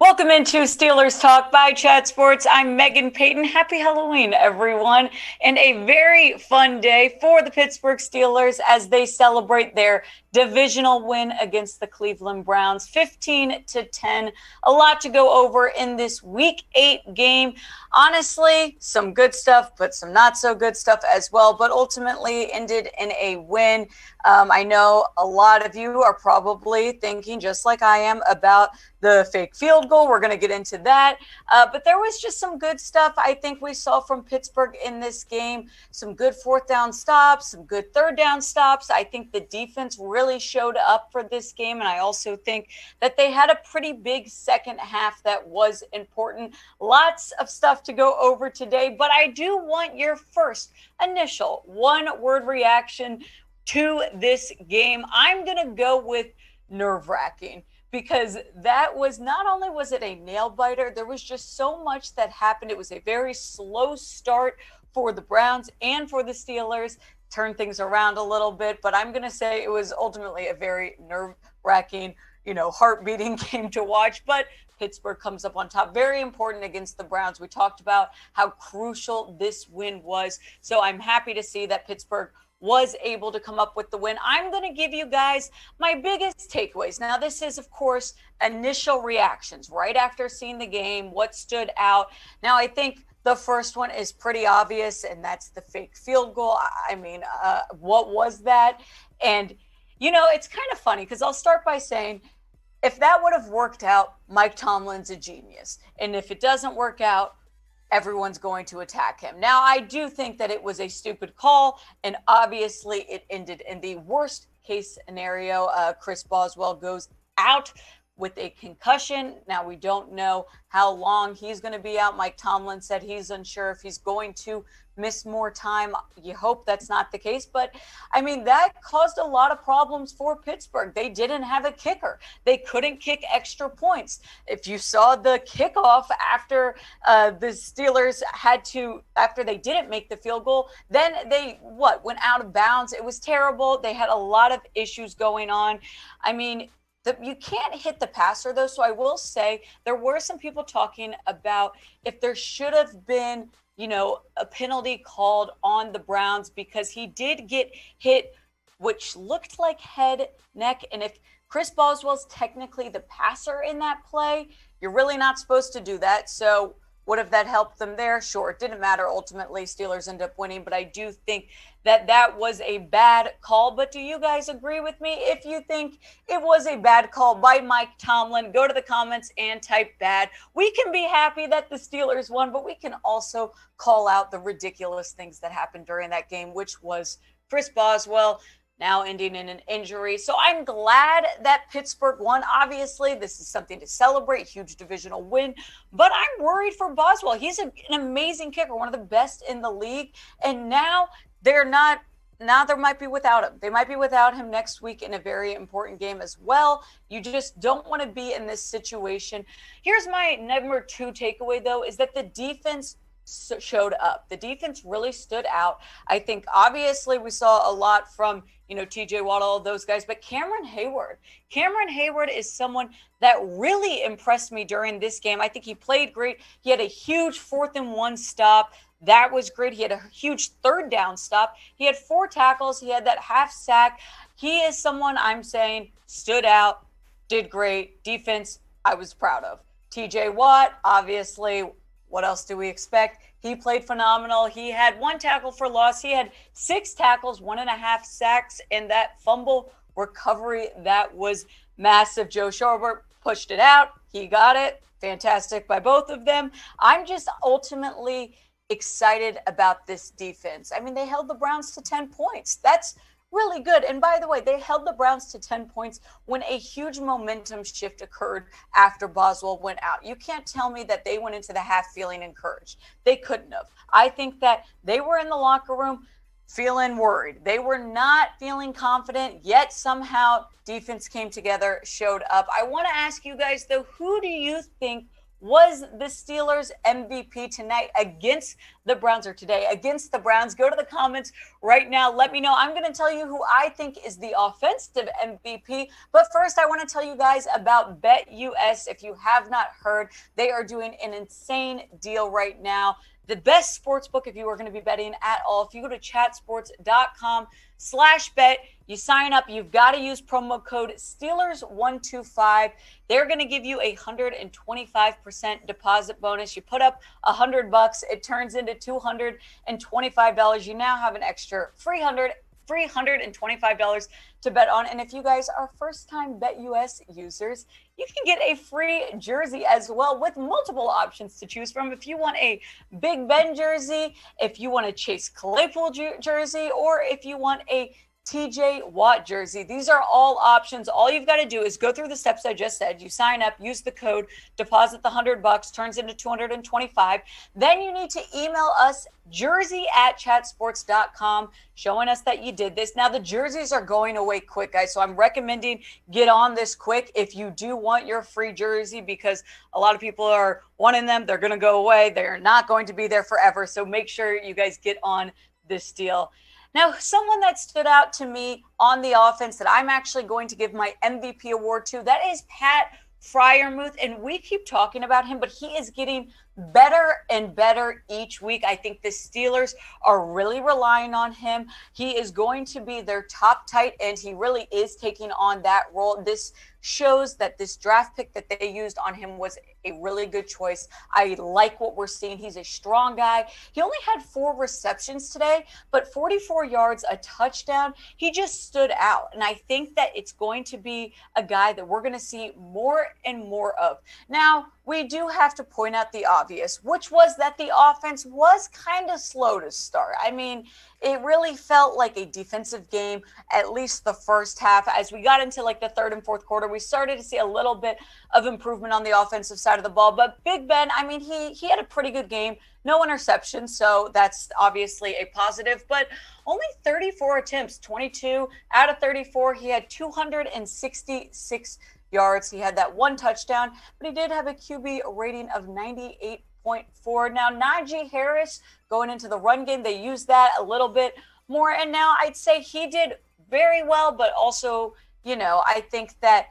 Welcome into Steelers Talk by Chat Sports. I'm Meghan Payton. Happy Halloween, everyone. And a very fun day for the Pittsburgh Steelers as they celebrate their divisional win against the Cleveland Browns, 15-10. A lot to go over in this Week 8 game. Honestly, some good stuff, but some not so good stuff as well, but ultimately ended in a win. I know a lot of you are probably thinking, just like I am, about the fake field goal. We're going to get into that. But there was just some good stuff I think we saw from Pittsburgh in this game. Some good fourth down stops, some good third down stops. I think the defense really showed up for this game. And I also think that they had a pretty big second half that was important. Lots of stuff to go over today. But I do want your first initial one-word reaction to this game. I'm going to go with nerve-wracking, because that was, not only was it a nail-biter, there was just so much that happened. It was a very slow start for the Browns and for the Steelers. Turn things around a little bit, but I'm going to say it was ultimately a very nerve-wracking, heart-beating game to watch. But Pittsburgh comes up on top. Very important against the Browns. We talked about how crucial this win was. So I'm happy to see that Pittsburgh was able to come up with the win. I'm going to give you guys my biggest takeaways. Now, this is, of course, initial reactions right after seeing the game, what stood out. Now, I think the first one is pretty obvious, and that's the fake field goal. I mean, what was that? And, it's kind of funny because I'll start by saying, if that would have worked out, Mike Tomlin's a genius. And if it doesn't work out, everyone's going to attack him. Now, I do think that it was a stupid call, and obviously it ended in the worst case scenario. Chris Boswell goes out with a concussion. Now, we don't know how long he's going to be out. Mike Tomlin said he's unsure if he's going to miss more time. You hope that's not the case. But, I mean, that caused a lot of problems for Pittsburgh. They didn't have a kicker. They couldn't kick extra points. If you saw the kickoff after the Steelers after they didn't make the field goal, then they, went out of bounds. It was terrible. They had a lot of issues going on. I mean, you can't hit the passer, though. So I will say there were some people talking about if there should have been, a penalty called on the Browns, because he did get hit, which looked like head, neck. And if Chris Boswell's technically the passer in that play, you're really not supposed to do that. So would have that helped them there? Sure, it didn't matter. Ultimately, Steelers end up winning, but I do think that was a bad call. But do you guys agree with me? If you think it was a bad call by Mike Tomlin, go to the comments and type bad. We can be happy that the Steelers won, but we can also call out the ridiculous things that happened during that game, which was Chris Boswell now ending in an injury. So I'm glad that Pittsburgh won. Obviously, this is something to celebrate, huge divisional win. But I'm worried for Boswell. He's an amazing kicker, one of the best in the league. And now they might be without him. They might be without him next week in a very important game as well. You just don't want to be in this situation. Here's my number 2 takeaway, though, is that the defense showed up. The defense really stood out. I think obviously we saw a lot from, TJ Waddle, those guys, but Cameron Heyward is someone that really impressed me during this game. I think he played great. He had a huge 4th and 1 stop. That was great. He had a huge 3rd down stop. He had 4 tackles. He had that half sack. He is someone I'm saying stood out, did great. Defense, I was proud of. TJ Watt, obviously, what else do we expect? He played phenomenal. He had 1 tackle for loss. He had 6 tackles, 1.5 sacks, and that fumble recovery, that was massive. Joe Schobert pushed it out. He got it. Fantastic by both of them. I'm just ultimately excited about this defense. I mean, they held the Browns to 10 points. That's really good. And by the way, they held the Browns to 10 points when a huge momentum shift occurred after Boswell went out. You can't tell me that they went into the half feeling encouraged. They couldn't have. I think that they were in the locker room feeling worried. They were not feeling confident, yet somehow defense came together, showed up. I want to ask you guys, though, who do you think was the Steelers MVP tonight against the Browns, or today against the Browns? Go to the comments right now. Let me know. I'm going to tell you who I think is the offensive MVP. But first, I want to tell you guys about BetUS. If you have not heard, they are doing an insane deal right now. The best sports book if you are going to be betting at all. If you go to chatsports.com/bet, you sign up, you've got to use promo code Steelers125. They're going to give you a 125% deposit bonus. You put up $100, it turns into $225. You now have an extra $325 to bet on. And if you guys are first-time BetUS users, you can get a free jersey as well with multiple options to choose from. If you want a Big Ben jersey, if you want a Chase Claypool jersey, or if you want a TJ Watt jersey. These are all options. All you've got to do is go through the steps I just said. You sign up, use the code, deposit the $100, turns into $225. Then you need to email us jersey@chatsports.com, showing us that you did this. Now, the jerseys are going away quick, guys, so I'm recommending get on this quick if you do want your free jersey, because a lot of people are wanting them. They're going to go away. They're not going to be there forever, so make sure you guys get on this deal. Now, someone that stood out to me on the offense that I'm actually going to give my MVP award to, that is Pat Freiermuth, and we keep talking about him, but he is getting better and better each week. I think the Steelers are really relying on him. He is going to be their top tight end. He really is taking on that role. This shows that this draft pick that they used on him was a really good choice. I like what we're seeing. He's a strong guy. He only had 4 receptions today, but 44 yards, a touchdown. He just stood out. And I think that it's going to be a guy that we're going to see more and more of. Now, we do have to point out the obvious, which was that the offense was kind of slow to start. I mean, it really felt like a defensive game, at least the first half. As we got into like the third and fourth quarter, we started to see a little bit of improvement on the offensive side of the ball. But Big Ben, I mean, he had a pretty good game. No interceptions, so that's obviously a positive. But only 34 attempts, 22 out of 34. He had 266 yards. He had that 1 touchdown, but he did have a QB rating of 98.4. Now, Najee Harris going into the run game, they used that a little bit more. And now I'd say he did very well, but also, you know, I think that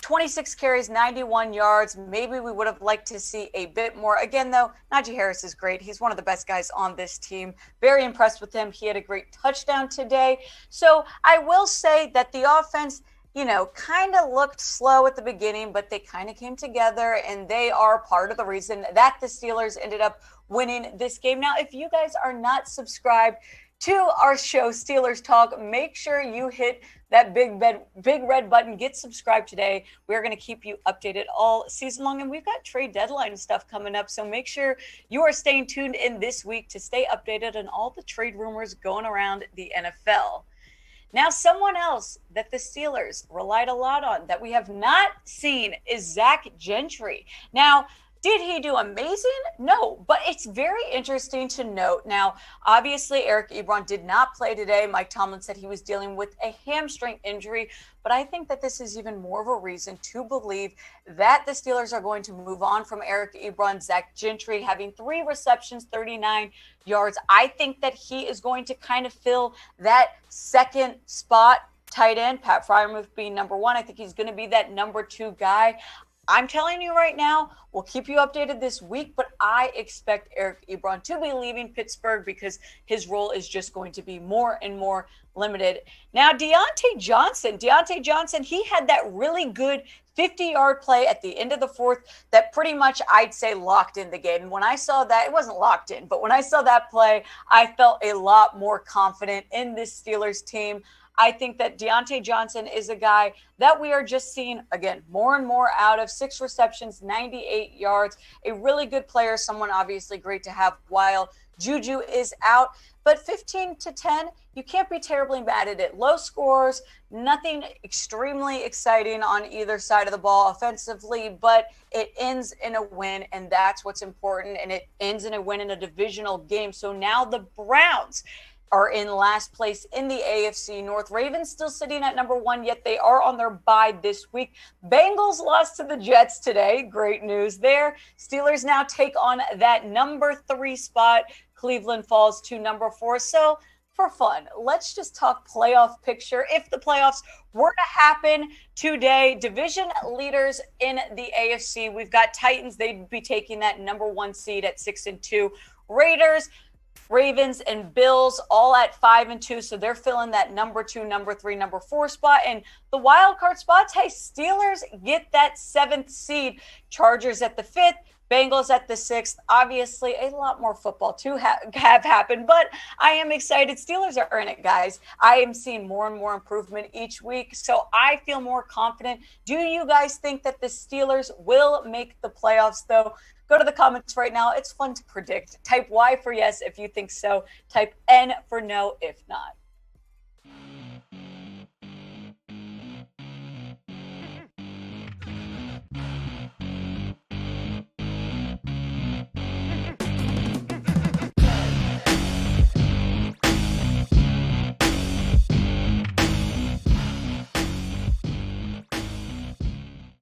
26 carries, 91 yards. Maybe we would have liked to see a bit more. Again, though, Najee Harris is great. He's one of the best guys on this team. Very impressed with him. He had a great touchdown today. So I will say that the offense, you know, kind of looked slow at the beginning, but they kind of came together, and they are part of the reason that the Steelers ended up winning this game. Now, if you guys are not subscribed to our show, Steelers Talk, make sure you hit that big red button. Get subscribed today. We're going to keep you updated all season long, and we've got trade deadline stuff coming up, so make sure you are staying tuned in this week to stay updated on all the trade rumors going around the NFL. Now, someone else that the Steelers relied a lot on that we have not seen is Zach Gentry. Now, did he do amazing? No, but it's very interesting to note. Now, obviously, Eric Ebron did not play today. Mike Tomlin said he was dealing with a hamstring injury, but I think that this is even more of a reason to believe that the Steelers are going to move on from Eric Ebron. Zach Gentry having 3 receptions, 39 yards. I think that he is going to kind of fill that second spot, tight end, Pat Freiermuth being number 1. I think he's going to be that number 2 guy. I'm telling you right now, we'll keep you updated this week, but I expect Eric Ebron to be leaving Pittsburgh because his role is just going to be more and more limited. Now, Diontae Johnson, he had that really good 50-yard play at the end of the fourth that pretty much, I'd say, locked in the game. And when I saw that, it wasn't locked in, but when I saw that play, I felt a lot more confident in this Steelers team. I think that Diontae Johnson is a guy that we are just seeing, again, more and more out of. 6 receptions, 98 yards, a really good player, someone obviously great to have while Juju is out. But 15-10, you can't be terribly mad at it. Low scores, nothing extremely exciting on either side of the ball offensively, but it ends in a win, and that's what's important, and it ends in a win in a divisional game. So now the Browns, are in last place in the AFC North. Ravens still sitting at number 1, yet they are on their bye this week. Bengals lost to the Jets today. Great news there. Steelers now take on that number 3 spot. Cleveland falls to number 4. So for fun, let's just talk playoff picture. If the playoffs were to happen today, division leaders in the AFC, we've got Titans. They'd be taking that number 1 seed at 6-2. Raiders, Ravens, and Bills all at 5-2, so they're filling that number 2, number 3, number 4 spot. And the wild card spots, hey, Steelers get that 7th seed, Chargers at the 5th, Bengals at the 6th. Obviously, a lot more football to have happened, but I am excited. Steelers are in it, guys. I am seeing more and more improvement each week, so I feel more confident. Do you guys think that the Steelers will make the playoffs, though? Go to the comments right now. It's fun to predict. Type Y for yes if you think so. Type N for no if not.